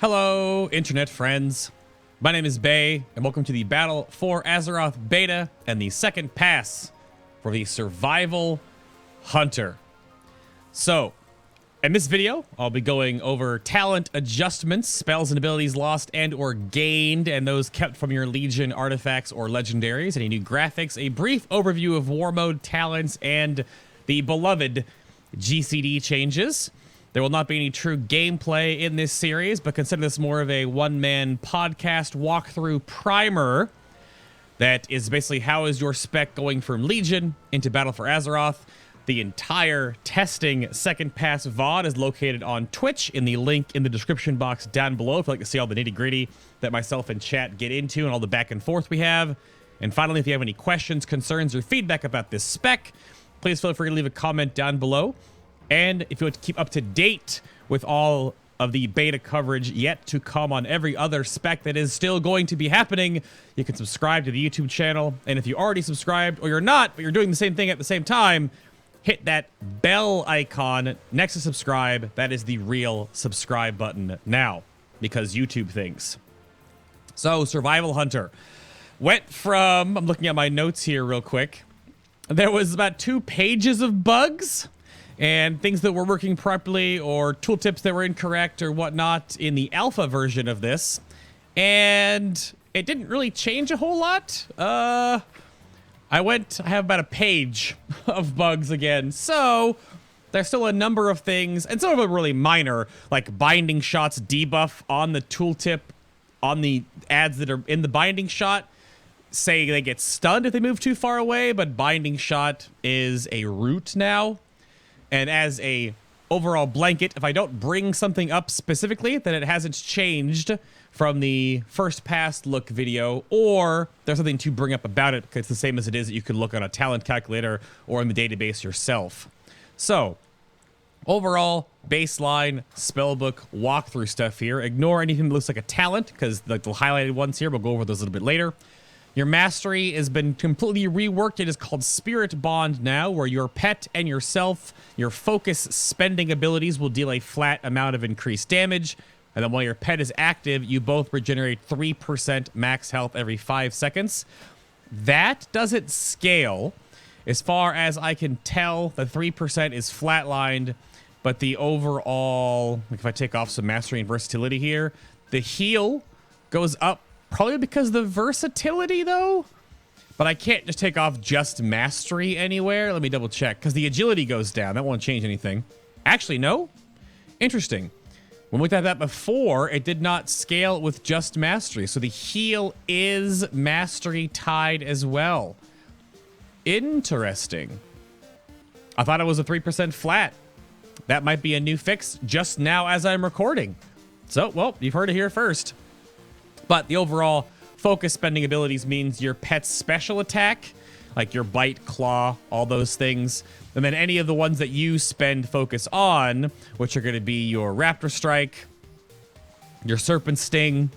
Hello, internet friends. My name is Bay, and welcome to the Battle for Azeroth beta and the second pass for the Survival Hunter. So, in this video, I'll be going over talent adjustments, spells and abilities lost and or gained, and those kept from your Legion artifacts or legendaries, any new graphics, a brief overview of War Mode talents, and the beloved GCD changes. There will not be any true gameplay in this series, but consider this more of a one-man podcast walkthrough primer that is basically how is your spec going from Legion into Battle for Azeroth. The entire testing second pass VOD is located on Twitch in the link in the description box down below if you'd like to see all the nitty-gritty that myself and chat get into and all the back and forth we have. And finally, if you have any questions, concerns, or feedback about this spec, please feel free to leave a comment down below. And if you want to keep up to date with all of the beta coverage yet to come on every other spec that is still going to be happening, you can subscribe to the YouTube channel. And if you already subscribed or you're not, but you're doing the same thing at the same time, hit that bell icon next to subscribe. That is the real subscribe button now, because YouTube thinks. So, Survival Hunter. Went from, I'm looking at my notes here real quick. There was about 2 pages of bugs and things that were working properly or tooltips that were incorrect or whatnot in the alpha version of this. And it didn't really change a whole lot. I have about a page of bugs again. So there's still a number of things, and some of them are really minor, like binding shots debuff on the tooltip on the ads that are in the binding shot. Say they get stunned if they move too far away, but binding shot is a root now. And as a overall blanket, if I don't bring something up specifically, then it hasn't changed from the first pass look video, or there's something to bring up about it, because it's the same as it is that you could look on a talent calculator or in the database yourself. So, overall, baseline, spellbook, walkthrough stuff here. Ignore anything that looks like a talent, because like the highlighted ones here, we'll go over those a little bit later. Your mastery has been completely reworked. It is called Spirit Bond now, where your pet and yourself, your focus spending abilities will deal a flat amount of increased damage. And then while your pet is active, you both regenerate 3% max health every 5 seconds. That doesn't scale. As far as I can tell, the 3% is flatlined, but the overall, like if I take off some mastery and versatility here, the heal goes up. Probably because of the versatility, though. But I can't just take off just mastery anywhere. Let me double check, because the agility goes down. That won't change anything. Actually, no. Interesting. When we looked at that before, it did not scale with just mastery. So the heal is mastery tied as well. Interesting. I thought it was a 3% flat. That might be a new fix just now as I'm recording. So, well, you've heard it here first. But the overall focus spending abilities means your pet's special attack, like your bite, claw, all those things. And then any of the ones that you spend focus on, which are going to be your Raptor Strike, your Serpent Sting,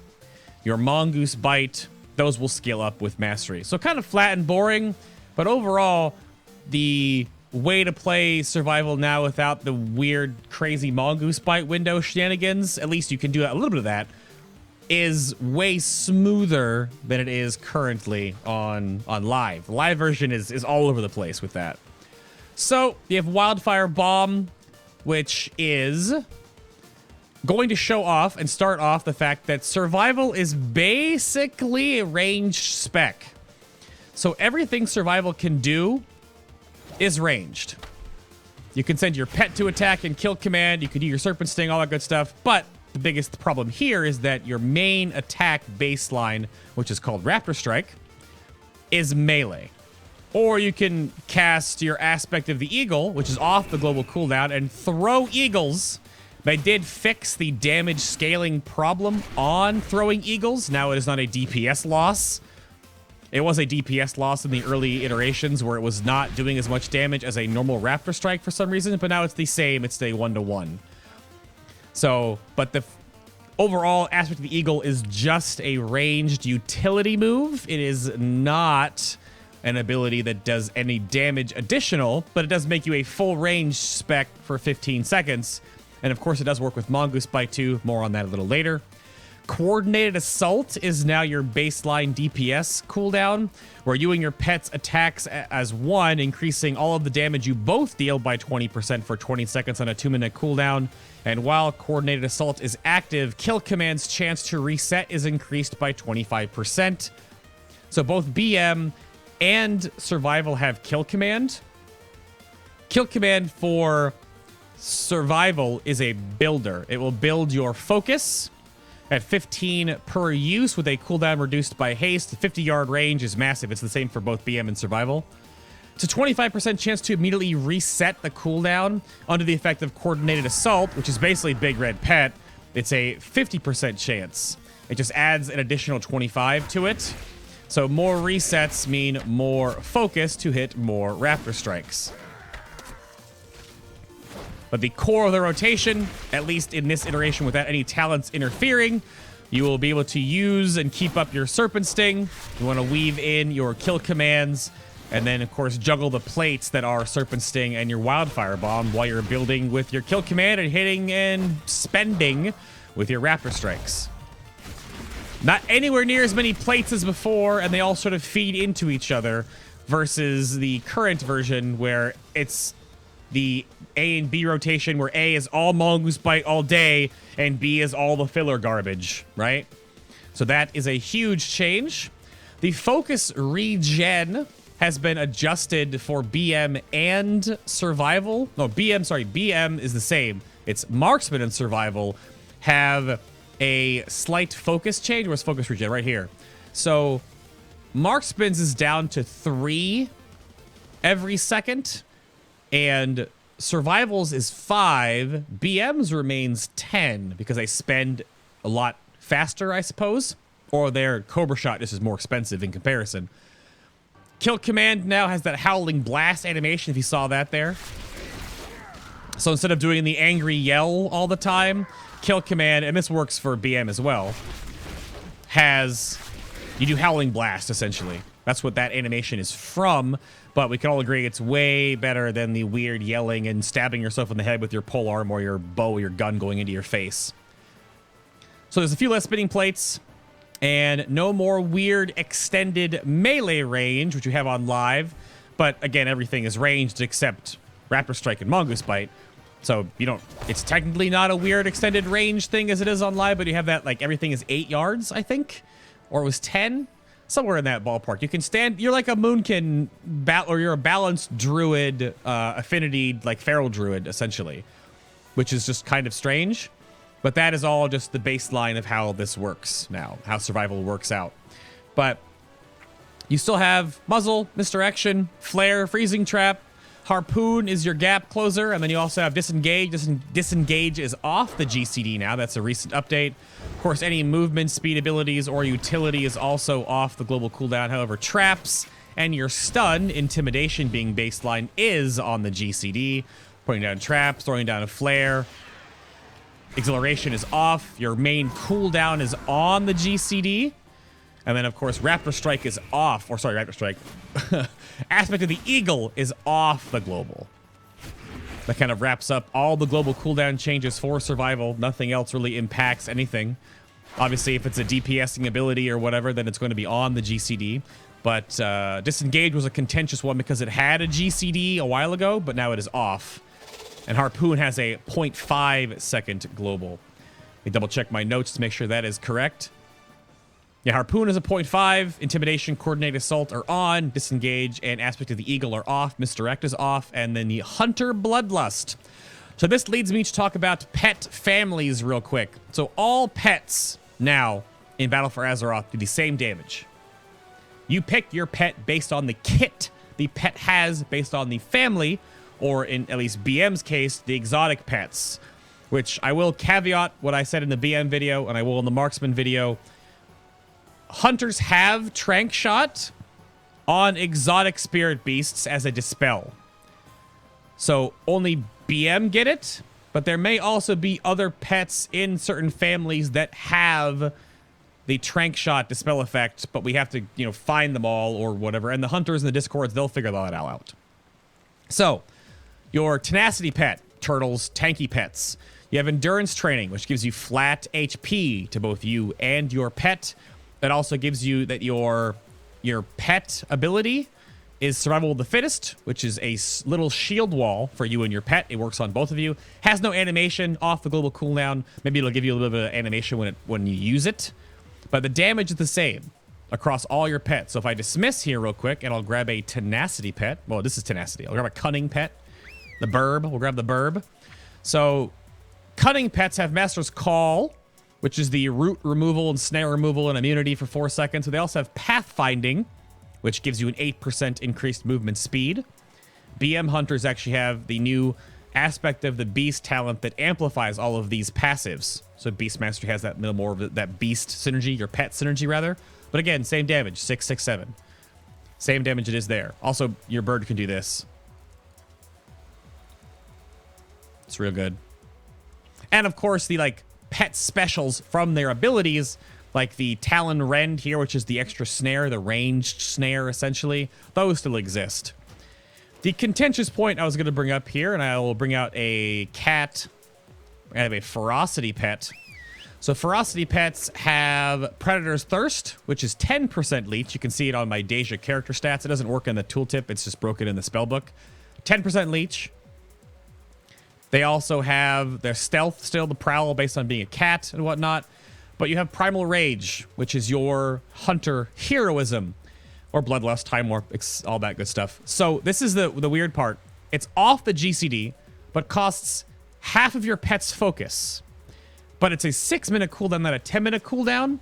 your Mongoose Bite, those will scale up with Mastery. So kind of flat and boring, but overall, the way to play Survival now without the weird, crazy Mongoose Bite window shenanigans, at least you can do a little bit of that, is way smoother than it is currently on live. The live version is all over the place with that. So you have Wildfire Bomb, which is going to show off and start off the fact that Survival is basically a ranged spec. So everything Survival can do is ranged. You can send your pet to attack and kill command. You can do your Serpent Sting, all that good stuff. But the biggest problem here is that your main attack baseline, which is called Raptor Strike, is melee. Or you can cast your Aspect of the Eagle, which is off the global cooldown, and throw eagles. They did fix the damage scaling problem on throwing eagles. Now it is not a DPS loss. It was a DPS loss in the early iterations where it was not doing as much damage as a normal Raptor Strike for some reason, but now it's the same. It's a 1-to-1. So, but the overall Aspect of the Eagle is just a ranged utility move. It is not an ability that does any damage additional, but it does make you a full range spec for 15 seconds. And of course, it does work with Mongoose Bite too. More on that a little later. Coordinated Assault is now your baseline DPS cooldown, where you and your pets attacks as one, increasing all of the damage you both deal by 20% for 20 seconds on a 2-minute cooldown. And while Coordinated Assault is active, Kill Command's chance to reset is increased by 25%. So both BM and Survival have Kill Command. Kill Command for Survival is a builder. It will build your focus at 15 per use with a cooldown reduced by haste. The 50-yard range is massive. It's the same for both BM and Survival. It's a 25% chance to immediately reset the cooldown under the effect of Coordinated Assault, which is basically Big Red Pet. It's a 50% chance. It just adds an additional 25 to it. So more resets mean more focus to hit more Raptor Strikes. But the core of the rotation, at least in this iteration without any talents interfering, you will be able to use and keep up your Serpent Sting. You want to weave in your Kill Commands, and then, of course, juggle the plates that are Serpent Sting and your Wildfire Bomb while you're building with your Kill Command and hitting and spending with your Raptor Strikes. Not anywhere near as many plates as before, and they all sort of feed into each other, versus the current version where it's the A and B rotation, where A is all Mongoose Bite all day, and B is all the filler garbage, right? So that is a huge change. The focus regen has been adjusted for BM and Survival. No, BM is the same. It's Marksman and Survival have a slight focus change. Where's focus regen? Right here. So Marksman's is down to 3 every second, and Survival's is 5. BM's remains 10 because they spend a lot faster, I suppose. Or their Cobra Shot just is more expensive in comparison. Kill Command now has that Howling Blast animation, if you saw that there. So instead of doing the angry yell all the time, Kill Command, and this works for BM as well, you do Howling Blast, essentially. That's what that animation is from, but we can all agree it's way better than the weird yelling and stabbing yourself in the head with your polearm or your bow or your gun going into your face. So there's a few less spinning plates, and no more weird extended melee range, which you have on live. But again, everything is ranged except Raptor Strike and Mongoose Bite. So you don't, it's technically not a weird extended range thing as it is on live, but you have that, like, everything is 8 yards, I think, or it was 10, somewhere in that ballpark. You can stand, you're like a Moonkin, or you're a balanced druid, affinity, like feral druid, essentially, which is just kind of strange. But that is all just the baseline of how this works now, how Survival works out. But you still have Muzzle, Misdirection, Flare, Freezing Trap. Harpoon is your gap closer, and then you also have Disengage. Disengage is off the GCD now. That's a recent update. Of course, any movement, speed abilities, or utility is also off the global cooldown. However, Traps and your Stun, Intimidation being baseline, is on the GCD. Putting down Traps, throwing down a Flare. Exhilaration is off. Your main cooldown is on the GCD. And then, of course, Raptor Strike is off. Or, sorry, Raptor Strike. Aspect of the Eagle is off the global. That kind of wraps up all the global cooldown changes for Survival. Nothing else really impacts anything. Obviously, if it's a DPSing ability or whatever, then it's going to be on the GCD. But Disengage was a contentious one because it had a GCD a while ago, but now it is off. And Harpoon has a 0.5 second global. Let me double check my notes to make sure that is correct. Yeah, Harpoon is a 0.5, Intimidation, Coordinated Assault are on, Disengage and Aspect of the Eagle are off, Misdirect is off, and then the Hunter Bloodlust. So this leads me to talk about pet families real quick. So all pets now in Battle for Azeroth do the same damage. You pick your pet based on the kit the pet has based on the family, or in at least BM's case, the exotic pets, which I will caveat what I said in the BM video, and I will in the Marksman video. Hunters have Trank Shot on exotic spirit beasts as a dispel. So only BM get it, but there may also be other pets in certain families that have the Trank Shot dispel effect, but we have to, you know, find them all or whatever. And the hunters in the Discords, they'll figure that out. So your Tenacity pet, turtles, tanky pets. You have endurance training, which gives you flat HP to both you and your pet. That also gives you that your pet ability is survival of the fittest, which is a little shield wall for you and your pet. It works on both of you. Has no animation off the global cooldown. Maybe it'll give you a little bit of animation when you use it. But the damage is the same across all your pets. So if I dismiss here real quick, and I'll grab a tenacity pet. Well, this is tenacity. I'll grab a cunning pet. The burb. We'll grab the burb. So cunning pets have Master's Call, which is the root removal and snare removal and immunity for 4 seconds. So they also have pathfinding, which gives you an 8% increased movement speed. BM Hunters actually have the new aspect of the Beast talent that amplifies all of these passives. So Beastmaster has that little more of that Beast synergy, your pet synergy rather. But again, same damage, 6, 6, 7. Same damage it is there. Also, your bird can do this. It's real good. And of course, the like pet specials from their abilities, like the Talon Rend here, which is the extra snare, the ranged snare, essentially. Those still exist. The contentious point I was going to bring up here, and I will bring out a cat. I have a Ferocity pet. So Ferocity pets have Predator's Thirst, which is 10% leech. You can see it on my Deja character stats. It doesn't work in the tooltip. It's just broken in the spellbook. 10% leech. They also have their Stealth, still the Prowl, based on being a cat and whatnot. But you have Primal Rage, which is your Hunter Heroism, or Bloodlust, Time Warp, all that good stuff. So this is the weird part. It's off the GCD, but costs half of your pet's focus. But it's a 6-minute cooldown, not a 10-minute cooldown.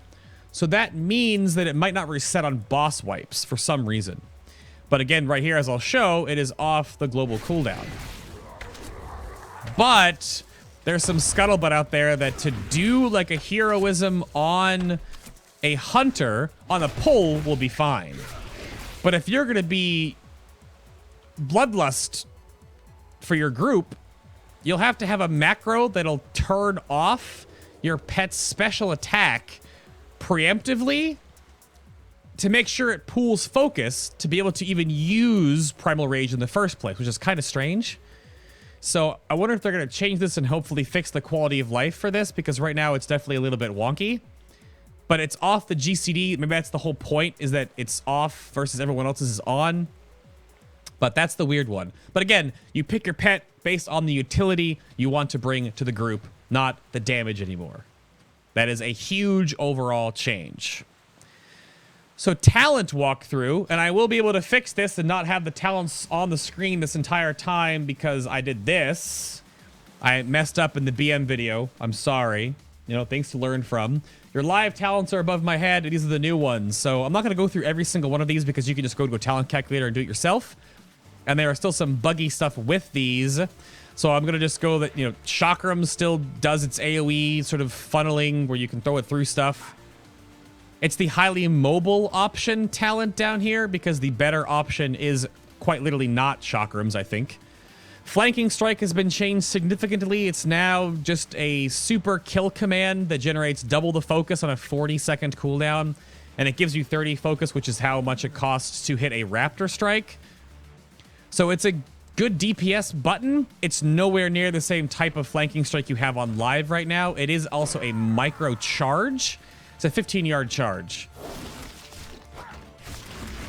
So that means that it might not reset on boss wipes for some reason. But again, right here, as I'll show, it is off the global cooldown. But there's some scuttlebutt out there that to do like a heroism on a hunter on a pull will be fine. But if you're going to be Bloodlust for your group, you'll have to have a macro that'll turn off your pet's special attack preemptively to make sure it pulls focus to be able to even use Primal Rage in the first place, which is kind of strange. So I wonder if they're going to change this and hopefully fix the quality of life for this, because right now it's definitely a little bit wonky. But it's off the GCD. Maybe that's the whole point, is that it's off versus everyone else's is on. But that's the weird one. But again, you pick your pet based on the utility you want to bring to the group, not the damage anymore. That is a huge overall change. So talent walkthrough, and I will be able to fix this and not have the talents on the screen this entire time because I did this. I messed up in the BM video. I'm sorry. You know, things to learn from. Your live talents are above my head. These are the new ones. So I'm not going to go through every single one of these because you can just go to a talent calculator and do it yourself. And there are still some buggy stuff with these. So I'm going to just go that, you know, Chakram still does its AoE sort of funneling where you can throw it through stuff. It's the highly mobile option talent down here because the better option is quite literally not Chakrams, I think. Flanking Strike has been changed significantly. It's now just a super kill command that generates double the focus on a 40-second cooldown. And it gives you 30 focus, which is how much it costs to hit a Raptor Strike. So it's a good DPS button. It's nowhere near the same type of Flanking Strike you have on live right now. It is also a micro charge. It's a 15-yard charge.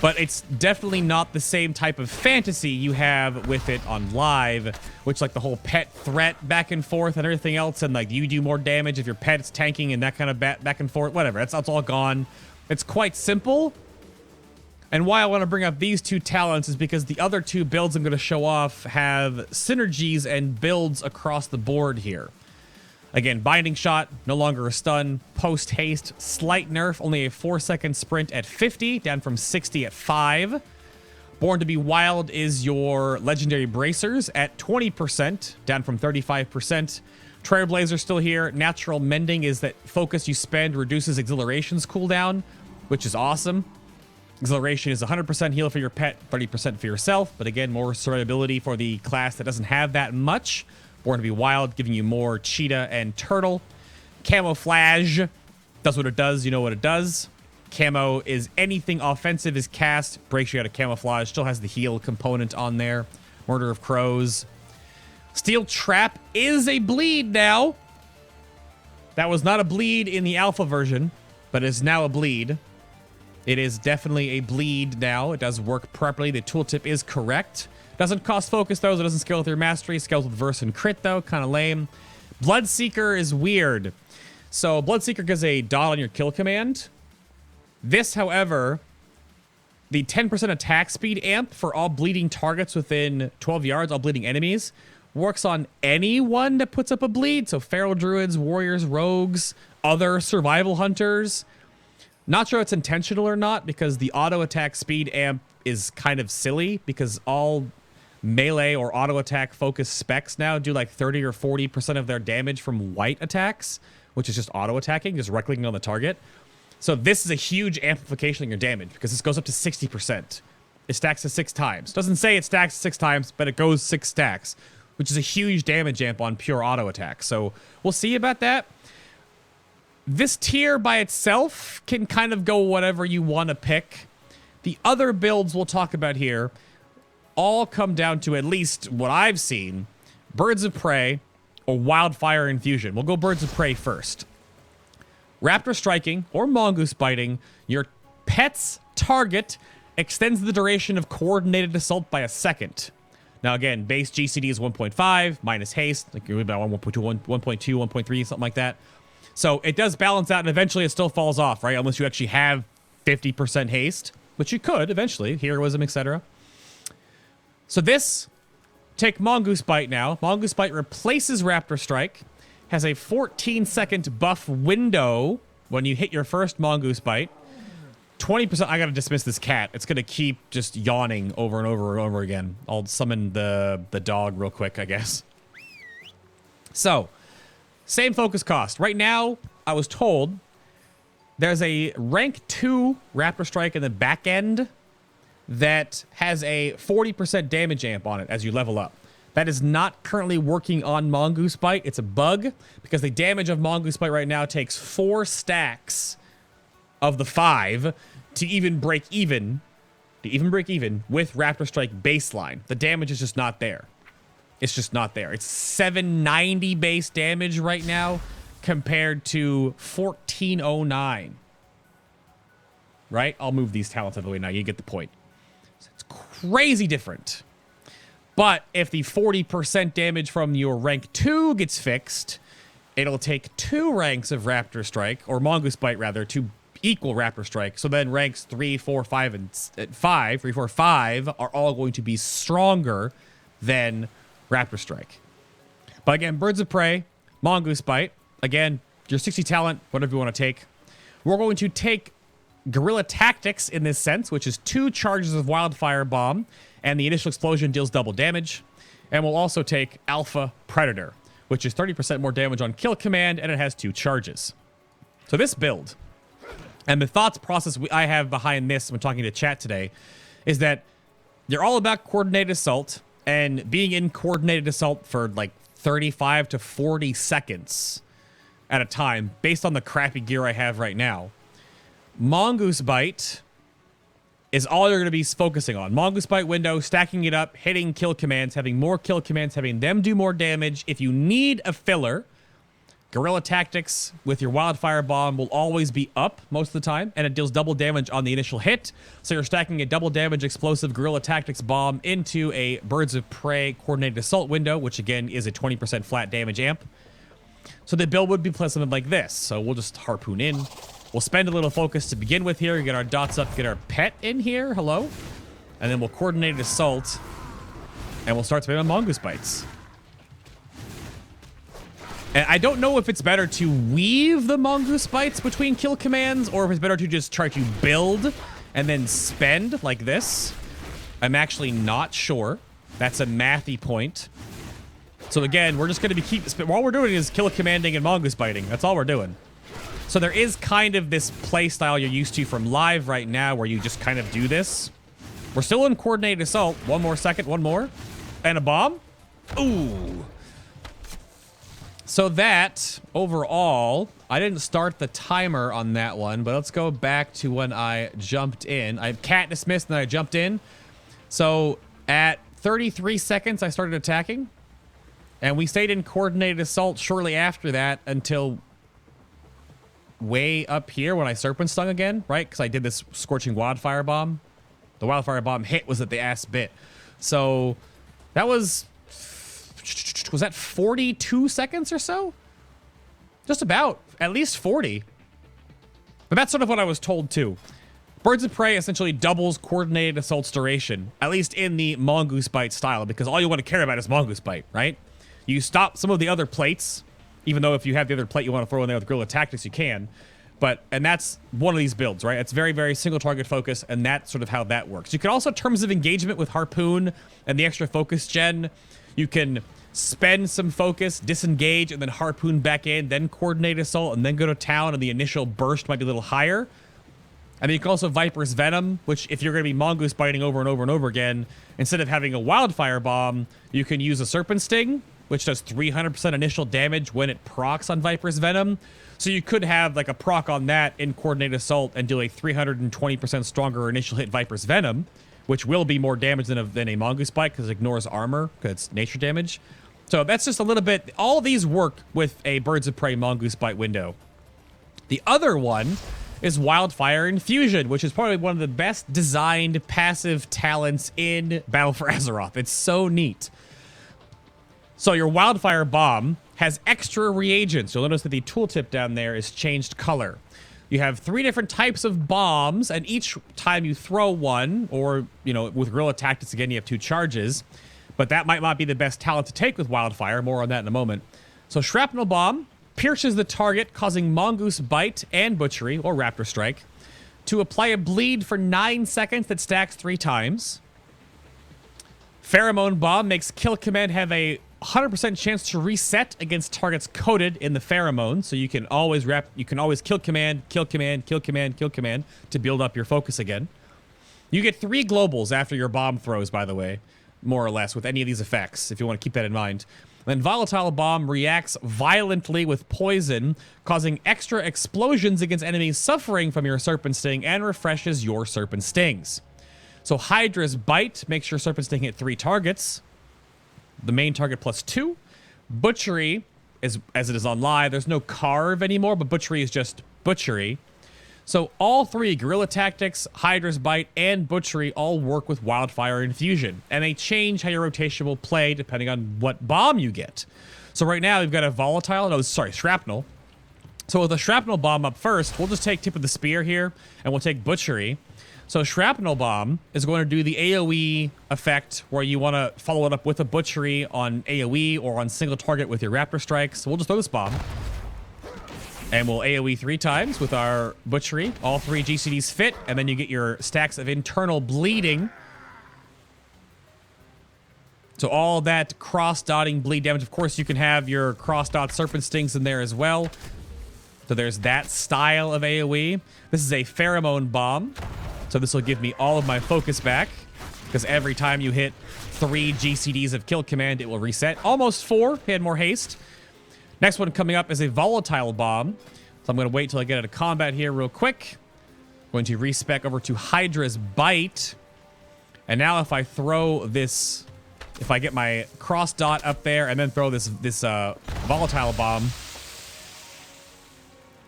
But it's definitely not the same type of fantasy you have with it on live, which like the whole pet threat back and forth and everything else, and like you do more damage if your pet's tanking and that kind of back and forth, whatever. That's all gone. It's quite simple. And why I want to bring up these two talents is because the other two builds I'm going to show off have synergies and builds across the board here. Again, Binding Shot, no longer a stun. Post Haste, slight nerf, only a 4-second sprint at 50, down from 60 at 5. Born to be Wild is your Legendary Bracers at 20%, down from 35%. Trailblazer still here. Natural Mending is that focus you spend reduces Exhilaration's cooldown, which is awesome. Exhilaration is 100% heal for your pet, 30% for yourself, but again, more survivability for the class that doesn't have that much. Born to be Wild, giving you more Cheetah and Turtle. Camouflage does what it does. You know what it does. Camo is anything offensive is cast, breaks you out of Camouflage, still has the heal component on there. Murder of Crows. Steel Trap is a bleed now. That was not a bleed in the alpha version, but is now a bleed. It is definitely a bleed now. It does work properly. The tooltip is correct. Doesn't cost focus, though, so it doesn't scale with your mastery. Scales with verse and crit, though. Kind of lame. Bloodseeker is weird. So Bloodseeker gives a dot on your kill command. This, however, the 10% attack speed amp for all bleeding targets within 12 yards, all bleeding enemies, works on anyone that puts up a bleed. So feral druids, warriors, rogues, other survival hunters. Not sure it's intentional or not, because the auto attack speed amp is kind of silly, because all melee or auto attack focused specs now do like 30 or 40% of their damage from white attacks, which is just auto attacking, just right clicking on the target. So this is a huge amplification of your damage, because this goes up to 60%. It stacks to 6 times. Doesn't say it stacks 6 times, but it goes 6 stacks, which is a huge damage amp on pure auto attack. So we'll see about that. This tier by itself can kind of go whatever you want to pick. The other builds we'll talk about here all come down to, at least what I've seen, Birds of Prey or Wildfire Infusion. We'll go Birds of Prey first. Raptor striking or mongoose biting your pet's target extends the duration of coordinated assault by a second. Now again, base GCD is 1.5 minus haste, like you're about 1.2, 1.2, 1.3, something like that. So it does balance out, and eventually it still falls off, right? Unless you actually have 50% haste, which you could eventually, heroism, etc. So this, take Mongoose Bite now. Mongoose Bite replaces Raptor Strike, has a 14-second buff window when you hit your first Mongoose Bite. 20%, I gotta dismiss this cat. It's gonna keep just yawning over and over and over again. I'll summon the dog real quick, I guess. So, same focus cost. Right now, I was told there's a rank 2 Raptor Strike in the back end that has a 40% damage amp on it as you level up. That is not currently working on Mongoose Bite. It's a bug, because the damage of Mongoose Bite right now takes 4 stacks of the 5 to even break even, with Raptor Strike baseline. The damage is just not there. It's just not there. It's 790 base damage right now compared to 1409. Right? I'll move these talents out of the way now. You get the point. So it's crazy different. But if the 40% damage from your rank 2 gets fixed, it'll take 2 ranks of Raptor Strike, or Mongoose Bite rather, to equal Raptor Strike. So then ranks 3, 4, 5, and 5, 3, 4, 5 are all going to be stronger than Raptor Strike. But again, Birds of Prey, Mongoose Bite. Again, your 60 talent, whatever you want to take. We're going to take Guerrilla Tactics in this sense, which is 2 charges of Wildfire Bomb, and the initial explosion deals double damage. And we'll also take Alpha Predator, which is 30% more damage on kill command, and it has 2 charges. So this build, and the thoughts process I have behind this when talking to chat today, is that you're all about coordinated assault, and being in coordinated assault for like 35 to 40 seconds at a time, based on the crappy gear I have right now. Mongoose Bite is all you're going to be focusing on. Mongoose Bite window, stacking it up, hitting kill commands, having more kill commands, having them do more damage. If you need a filler, Guerrilla Tactics with your Wildfire Bomb will always be up most of the time, and it deals double damage on the initial hit. So you're stacking a double damage explosive Guerrilla Tactics bomb into a Birds of Prey coordinated assault window, which again is a 20% flat damage amp. So the build would be something like this. So we'll just harpoon in. We'll spend a little focus to begin with here. Get our dots up, get our pet in here. Hello. And then we'll coordinate assault, and we'll start spamming Mongoose Bites. And I don't know if it's better to weave the Mongoose Bites between kill commands, or if it's better to just try to build and then spend like this. I'm actually not sure. That's a mathy point. So again, we're just going to be all we're doing is kill commanding and Mongoose Biting. That's all we're doing. So there is kind of this play style you're used to from live right now, where you just kind of do this. We're still in coordinated assault. One more second, one more. And a bomb. Ooh. So that, overall, I didn't start the timer on that one, but let's go back to when I jumped in. I cat dismissed and then I jumped in. So at 33 seconds, I started attacking. And we stayed in coordinated assault shortly after that until way up here when I serpent stung again, right? Because I did this scorching wildfire bomb. The wildfire bomb hit was at the ass bit. So that was that 42 seconds or so? Just about, at least 40. But that's sort of what I was told too. Birds of Prey essentially doubles coordinated assault's duration, at least in the Mongoose Bite style, because all you want to care about is Mongoose Bite, right? You stop some of the other plates, even though if you have the other plate you want to throw in there with Guerrilla Tactics, you can. And that's one of these builds, right? It's very, very single target focus, and that's sort of how that works. You can also, terms of engagement with Harpoon and the extra focus gen, you can spend some focus, disengage, and then Harpoon back in, then coordinate assault, and then go to town, and the initial burst might be a little higher. And then you can also Viper's Venom, which if you're going to be Mongoose biting over and over and over again, instead of having a Wildfire Bomb, you can use a Serpent Sting, which does 300% initial damage when it procs on Viper's Venom. So you could have like a proc on that in Coordinated Assault and do a 320% stronger initial hit Viper's Venom, which will be more damage than a Mongoose Bite because it ignores armor because it's nature damage. So that's just a little bit. All these work with a Birds of Prey Mongoose Bite window. The other one is Wildfire Infusion, which is probably one of the best designed passive talents in Battle for Azeroth. It's so neat. So your Wildfire Bomb has extra reagents. You'll notice that the tooltip down there is changed color. You have 3 different types of bombs, and each time you throw one, or, you know, with Guerrilla Tactics, again, you have 2 charges. But that might not be the best talent to take with Wildfire. More on that in a moment. So Shrapnel Bomb pierces the target, causing Mongoose Bite and Butchery, or Raptor Strike, to apply a bleed for 9 seconds that stacks 3 times. Pheromone Bomb makes Kill Command have a 100% chance to reset against targets coated in the pheromone, so you can always kill command to build up your focus again. You get 3 globals after your bomb throws, by the way, more or less, with any of these effects, if you want to keep that in mind. Then Volatile Bomb reacts violently with poison, causing extra explosions against enemies suffering from your Serpent Sting and refreshes your Serpent Stings. So Hydra's Bite makes your Serpent Sting hit 3 targets. The main target plus 2. Butchery, as it is on live, there's no carve anymore, but Butchery is just Butchery. So all 3, Guerrilla Tactics, Hydra's Bite, and Butchery all work with Wildfire Infusion. And they change how your rotation will play depending on what bomb you get. So right now we've got a Shrapnel. So with a Shrapnel Bomb up first, we'll just take Tip of the Spear here, and we'll take Butchery. So Shrapnel Bomb is going to do the AoE effect where you want to follow it up with a Butchery on AoE or on single target with your Raptor Strikes. So we'll just throw this bomb. And we'll AoE 3 times with our Butchery. All 3 GCDs fit, and then you get your stacks of internal bleeding. So all that cross-dotting bleed damage. Of course, you can have your cross-dot Serpent Stings in there as well. So there's that style of AoE. This is a Pheromone Bomb. So this will give me all of my focus back, because every time you hit 3 GCDs of Kill Command, it will reset. Almost 4. He had more haste. Next one coming up is a Volatile Bomb. So I'm going to wait till I get out of combat here real quick. Going to respec over to Hydra's Bite. And now if I throw this, if I get my cross dot up there and then throw this Volatile Bomb,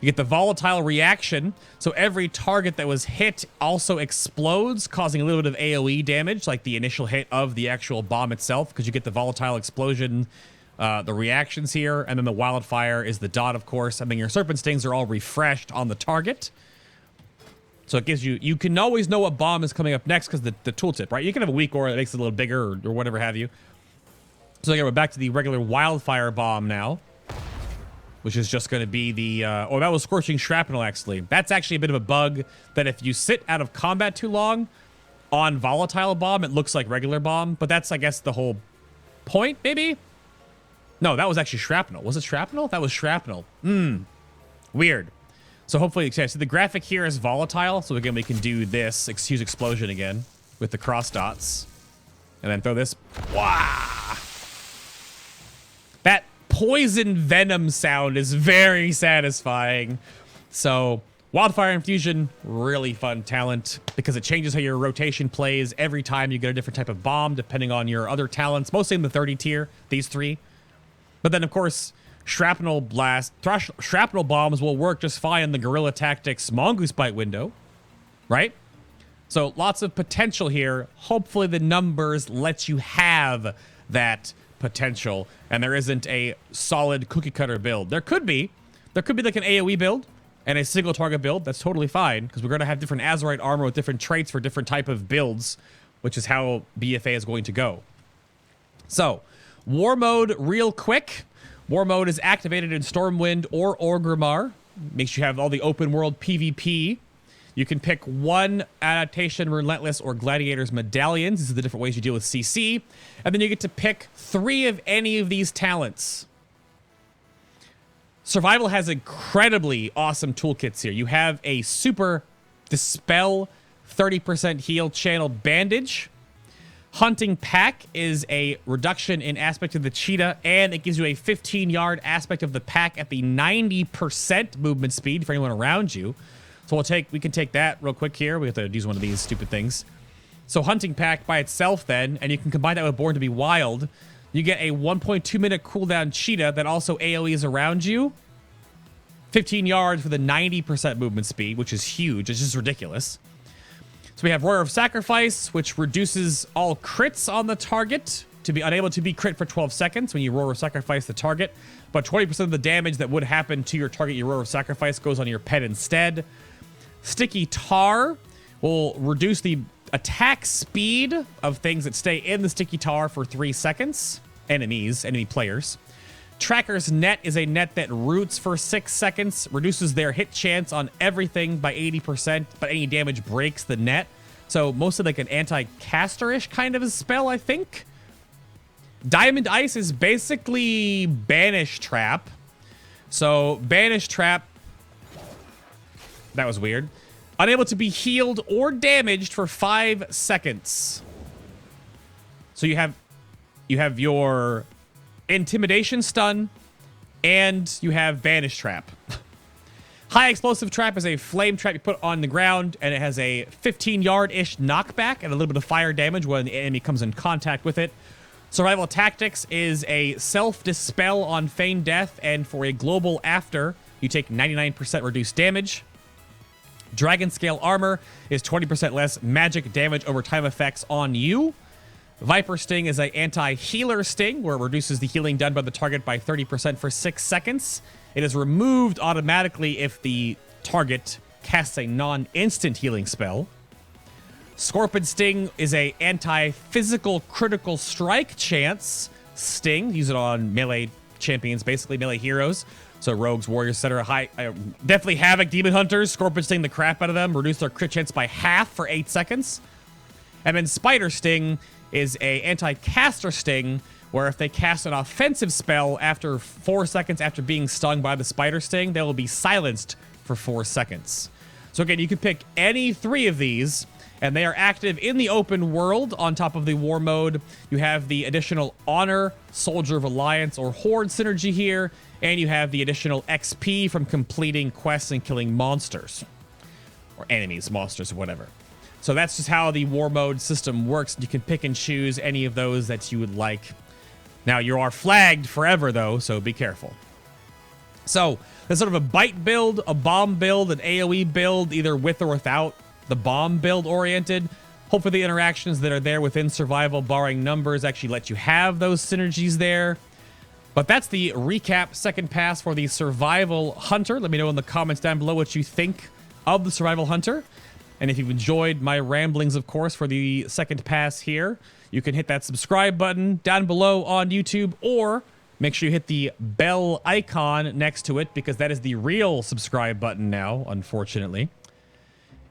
you get the volatile reaction, so every target that was hit also explodes, causing a little bit of AoE damage, like the initial hit of the actual bomb itself, because you get the volatile explosion, the reactions here, and then the wildfire is the dot, of course, and then your Serpent Stings are all refreshed on the target. So it gives you, you can always know what bomb is coming up next because the tooltip, right? You can have a weak aura that makes it a little bigger or whatever have you. So again, we're back to the regular Wildfire Bomb now, which is just going to be the, oh, that was Scorching Shrapnel, actually. That's actually a bit of a bug, that if you sit out of combat too long on Volatile Bomb, it looks like regular bomb, but that's, I guess, the whole point, maybe? No, that was actually Shrapnel. Was it Shrapnel? That was Shrapnel. Weird. So hopefully, okay, so the graphic here is volatile, so again, we can do this, excuse explosion again, with the cross dots, and then throw this. Wow! That poison venom sound is very satisfying. So Wildfire Infusion, really fun talent because it changes how your rotation plays every time you get a different type of bomb depending on your other talents, mostly in the 30 tier, these 3. But then, of course, shrapnel bombs will work just fine in the Guerrilla Tactics Mongoose Bite window, right? So lots of potential here. Hopefully the numbers let you have that potential, and there isn't a solid cookie cutter build. There could be like an AoE build and a single target build. That's totally fine, because we're going to have different Azerite armor with different traits for different type of builds, which is how BFA is going to go. So, War Mode real quick. War Mode is activated in Stormwind or Orgrimmar. Makes sure you have all the open world PvP. You can pick one Adaptation, Relentless, or Gladiator's medallions. These are the different ways you deal with CC. And then you get to pick 3 of any of these talents. Survival has incredibly awesome toolkits here. You have a super Dispel 30% heal channel bandage. Hunting Pack is a reduction in aspect of the cheetah, and it gives you a 15-yard aspect of the pack at the 90% movement speed for anyone around you. So we can take that real quick here. We have to use one of these stupid things. So Hunting Pack by itself then, and you can combine that with Born to be Wild. You get a 1.2 minute cooldown cheetah that also AoEs around you. 15 yards for the 90% movement speed, which is huge. It's just ridiculous. So we have Roar of Sacrifice, which reduces all crits on the target to be unable to be crit for 12 seconds when you Roar of Sacrifice the target. But 20% of the damage that would happen to your target you Roar of Sacrifice goes on your pet instead. Sticky Tar will reduce the attack speed of things that stay in the Sticky Tar for 3 seconds. Enemy players. Tracker's Net is a net that roots for 6 seconds, reduces their hit chance on everything by 80%, but any damage breaks the net. So mostly like an anti-caster-ish kind of a spell, I think. Diamond Ice is basically Banish Trap. So Banish Trap, that was weird. Unable to be healed or damaged for 5 seconds. So you have your Intimidation Stun, and you have Banish Trap. High Explosive Trap is a flame trap you put on the ground, and it has a 15-yard-ish knockback and a little bit of fire damage when the enemy comes in contact with it. Survival Tactics is a self-dispel on Feigned Death, and for a global after, you take 99% reduced damage. Dragon Scale Armor is 20% less magic damage over time effects on you. Viper Sting is an anti-healer sting, where it reduces the healing done by the target by 30% for 6 seconds. It is removed automatically if the target casts a non-instant healing spell. Scorpion Sting is a anti-physical critical strike chance sting. Use it on melee champions, basically melee heroes. So rogues, warriors, etc. Definitely Havoc, Demon Hunters. Scorpion Sting the crap out of them. Reduce their crit chance by half for 8 seconds. And then Spider Sting is a anti-caster sting, where if they cast an offensive spell after 4 seconds after being stung by the spider sting, they will be silenced for 4 seconds. So again, you can pick any 3 of these, and they are active in the open world. On top of the war mode, you have the additional Honor, Soldier of Alliance, or Horde synergy here, and you have the additional XP from completing quests and killing monsters. Or enemies, monsters, or whatever. So that's just how the war mode system works. You can pick and choose any of those that you would like. Now, you are flagged forever, though, so be careful. So there's sort of a bite build, a bomb build, an AoE build, either with or without the bomb build oriented. Hopefully the interactions that are there within survival, barring numbers, actually let you have those synergies there. But that's the recap second pass for the Survival Hunter. Let me know in the comments down below what you think of the Survival Hunter. And if you've enjoyed my ramblings, of course, for the second pass here, you can hit that subscribe button down below on YouTube, or make sure you hit the bell icon next to it, because that is the real subscribe button now, unfortunately.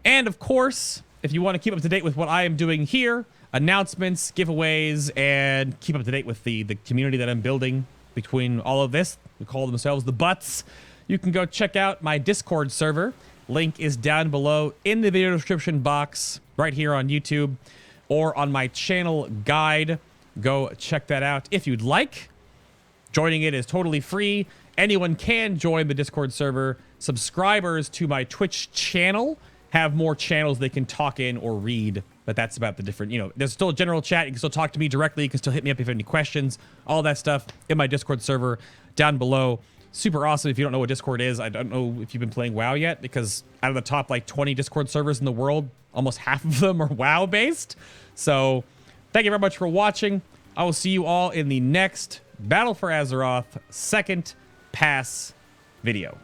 And of course, if you want to keep up to date with what I am doing here, announcements, giveaways, and keep up to date with the community that I'm building between all of this, we call themselves the Butts, you can go check out my Discord server. Link is down below in the video description box right here on YouTube, or on my channel guide. Go check that out if you'd like. Joining it is totally free. Anyone can join the Discord server. Subscribers to my Twitch channel have more channels they can talk in or read But that's about the different, you know, there's still a general chat. You can still talk to me directly. You can still hit me up if you have any questions. All that stuff in my Discord server down below. Super awesome. If you don't know what Discord is, I don't know if you've been playing WoW yet, because out of the top like 20 Discord servers in the world, almost half of them are WoW based. So thank you very much for watching. I will see you all in the next Battle for Azeroth second pass video.